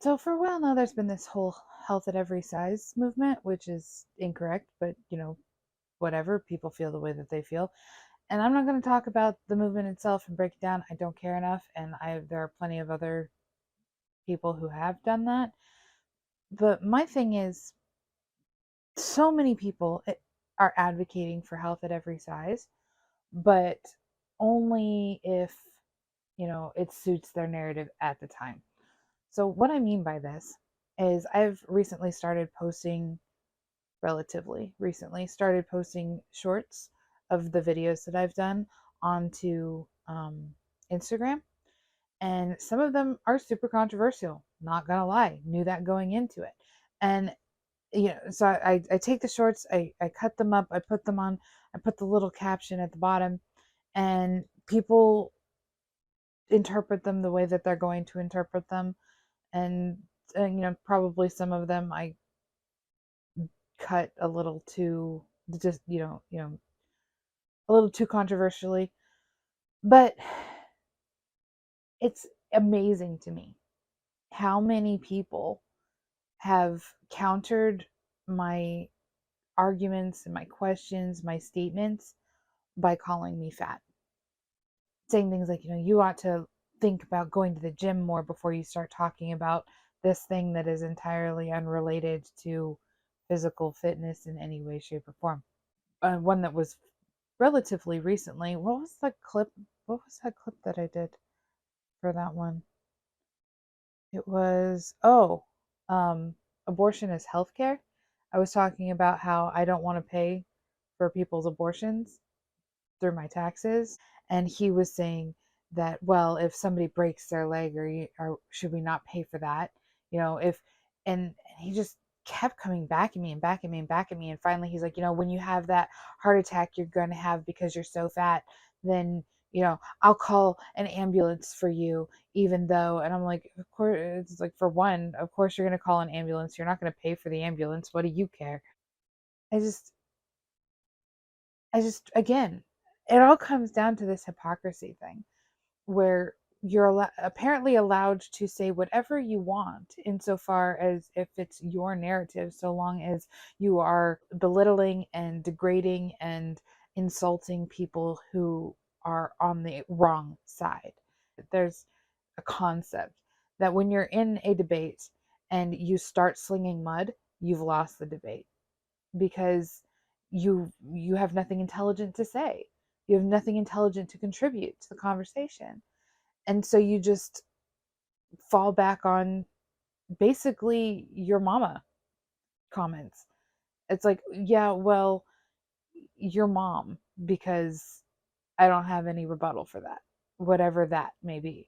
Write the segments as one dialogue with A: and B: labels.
A: So for a while now, there's been this whole health at every size movement, which is incorrect, but whatever. People feel the way that they feel. And I'm not going to talk about the movement itself and break it down. I don't care enough. And there are plenty of other people who have done that. But my thing is, so many people are advocating for health at every size, but only if, it suits their narrative at the time. So, what I mean by this is I've recently started posting, relatively recently, started posting shorts of the videos that I've done onto Instagram. And some of them are super controversial, not gonna lie, knew that going into it. And so I take the shorts, I cut them up, I put them on, I put the little caption at the bottom, and people interpret them the way that they're going to interpret them. And probably some of them I cut a little too, just a little too controversially. But it's amazing to me how many people have countered my arguments and my questions, my statements, by calling me fat, saying things like, you ought to think about going to the gym more before you start talking about this thing that is entirely unrelated to physical fitness in any way, shape, or form. One that was relatively recently. What was the clip? What was that clip that I did for that one? It was, abortion is healthcare. I was talking about how I don't want to pay for people's abortions through my taxes. And he was saying that, well, if somebody breaks their leg, or should we not pay for that? If, and he just kept coming back at me and back at me and back at me. And finally he's like, when you have that heart attack you're going to have because you're so fat, then, I'll call an ambulance for you, even though, and I'm like, of course, it's like, for one, of course you're going to call an ambulance. You're not going to pay for the ambulance. What do you care? I just, again, it all comes down to this hypocrisy thing where you're apparently allowed to say whatever you want insofar as if it's your narrative, so long as you are belittling and degrading and insulting people who are on the wrong side. There's a concept that when you're in a debate and you start slinging mud, you've lost the debate, because you have nothing intelligent to say. You have nothing intelligent to contribute to the conversation. And so you just fall back on basically your mama comments. It's like, yeah, well, your mom, because I don't have any rebuttal for that, whatever that may be.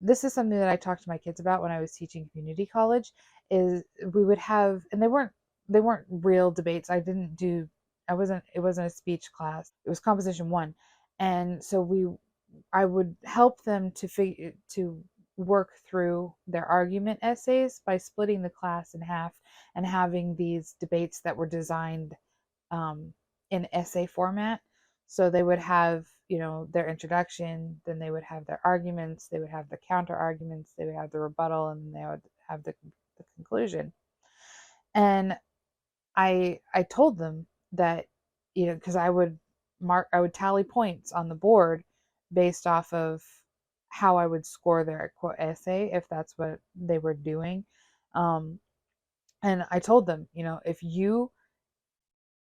A: This is something that I talked to my kids about when I was teaching community college. Is we would have, and they weren't real debates. I wasn't It wasn't a speech class. It was composition 1. And so I would help them to work through their argument essays by splitting the class in half and having these debates that were designed in essay format. So they would have, their introduction, then they would have their arguments, they would have the counter arguments, they would have the rebuttal, and they would have the conclusion. And I told them that, because I would tally points on the board based off of how I would score their quote essay, if that's what they were doing. Um, and I told them, if you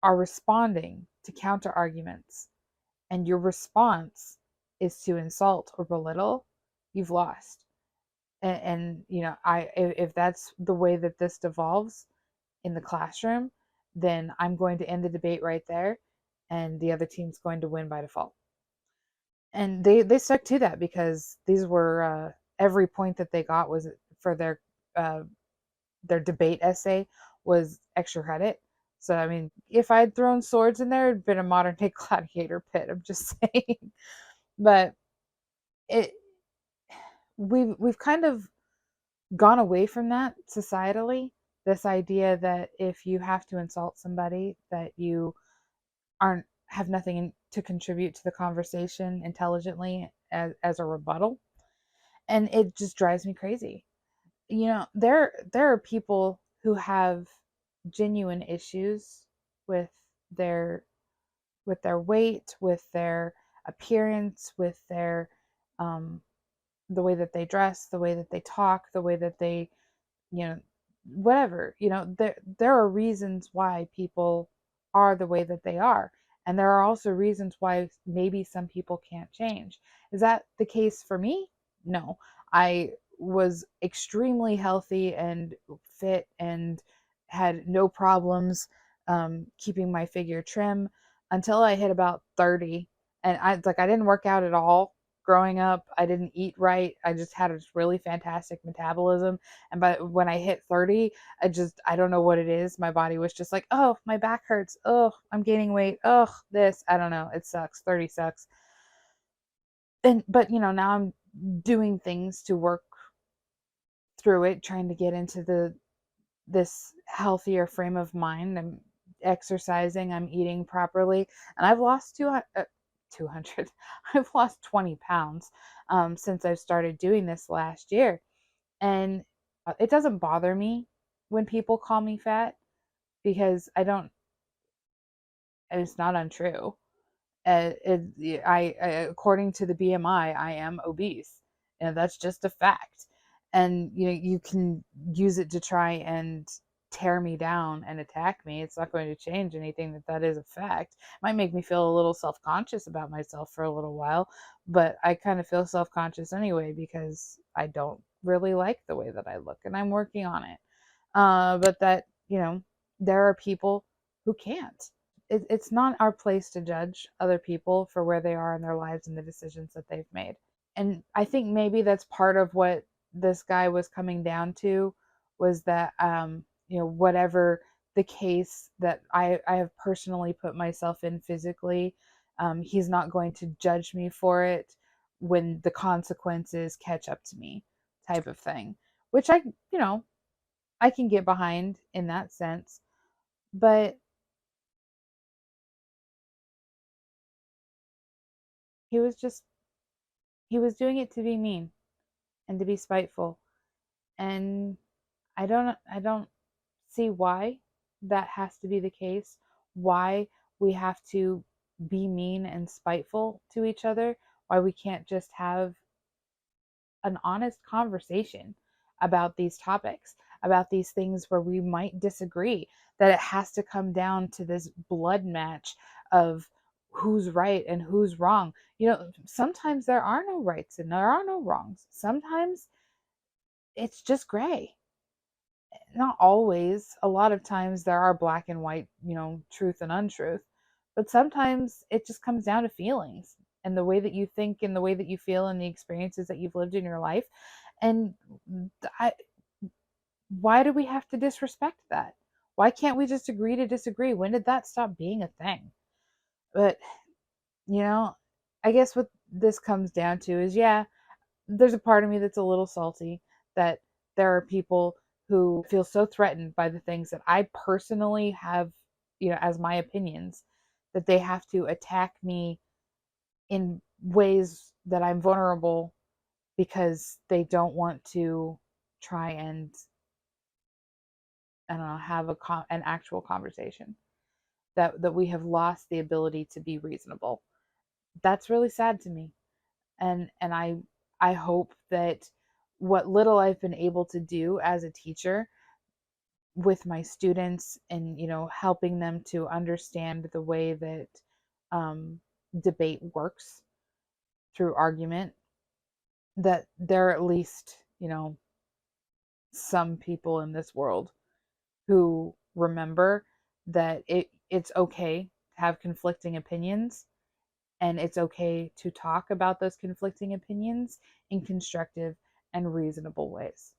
A: are responding to counter arguments and your response is to insult or belittle, you've lost. And I if that's the way that this devolves in the classroom, then I'm going to end the debate right there, and the other team's going to win by default. And they stuck to that, because these were every point that they got was for uh, their debate essay was extra credit. So I mean, if I'd thrown swords in there, it'd been a modern day gladiator pit. I'm just saying. But it we've kind of gone away from that societally. This idea that if you have to insult somebody, that you aren't have nothing to contribute to the conversation intelligently as a rebuttal. And it just drives me crazy. there are people who have genuine issues with their weight, with their appearance, with their um the way that they dress, the way that they talk, the way that they, you know, whatever, there are reasons why people are the way that they are. And there are also reasons why maybe some people can't change. Is that the case for me? No. I was extremely healthy and fit and had no problems keeping my figure trim until I hit about 30. And I didn't work out at all growing up. I didn't eat right. I just had a really fantastic metabolism. And when I hit 30, I don't know what it is. My body was just like, oh, my back hurts. Oh, I'm gaining weight. Oh, this, I don't know. It sucks. 30 sucks. But now I'm doing things to work through it, trying to get into this healthier frame of mind. I'm exercising, I'm eating properly, and I've lost 200, I've lost 20 pounds since I started doing this last year. And it doesn't bother me when people call me fat, because I don't, it's not untrue. According to the BMI, I am obese, and that's just a fact. And you can use it to try and tear me down and attack me. It's not going to change anything. That is a fact. It might make me feel a little self-conscious about myself for a little while, but I kind of feel self-conscious anyway because I don't really like the way that I look, and I'm working on it. But that, there are people who can't. It's not our place to judge other people for where they are in their lives and the decisions that they've made. And I think maybe that's part of what this guy was coming down to, was that, whatever the case that I have personally put myself in physically, he's not going to judge me for it when the consequences catch up to me, type of thing, which I can get behind in that sense. But he was just, he was doing it to be mean and to be spiteful. And I don't see why that has to be the case. Why we have to be mean and spiteful to each other. Why we can't just have an honest conversation about these topics, about these things where we might disagree, that it has to come down to this blood match of who's right and who's wrong. Sometimes there are no rights and there are no wrongs. Sometimes it's just gray. Not always. A lot of times there are black and white, truth and untruth. But sometimes it just comes down to feelings and the way that you think and the way that you feel and the experiences that you've lived in your life. And I, why do we have to disrespect that? Why can't we just agree to disagree? When did that stop being a thing? But, you know, I guess what this comes down to is, yeah, there's a part of me that's a little salty that there are people who feel so threatened by the things that I personally have, as my opinions, that they have to attack me in ways that I'm vulnerable because they don't want to try and, I don't know, have an actual conversation. That we have lost the ability to be reasonable. That's really sad to me. And I hope that what little I've been able to do as a teacher with my students and helping them to understand the way that debate works through argument, that there are at least some people in this world who remember that it's okay to have conflicting opinions, and it's okay to talk about those conflicting opinions in constructive and reasonable ways.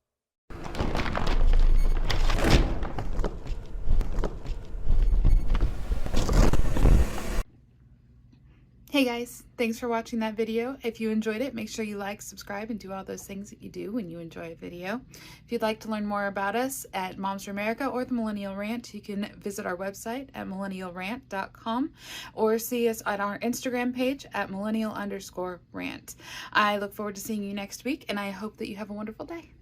A: Hey guys, thanks for watching that video. If you enjoyed it, make sure you like, subscribe, and do all those things that you do when you enjoy a video. If you'd like to learn more about us at Moms for America or the Millennial Rant, you can visit our website at millennialrant.com or see us on our Instagram page at millennial_rant. I look forward to seeing you next week, and I hope that you have a wonderful day.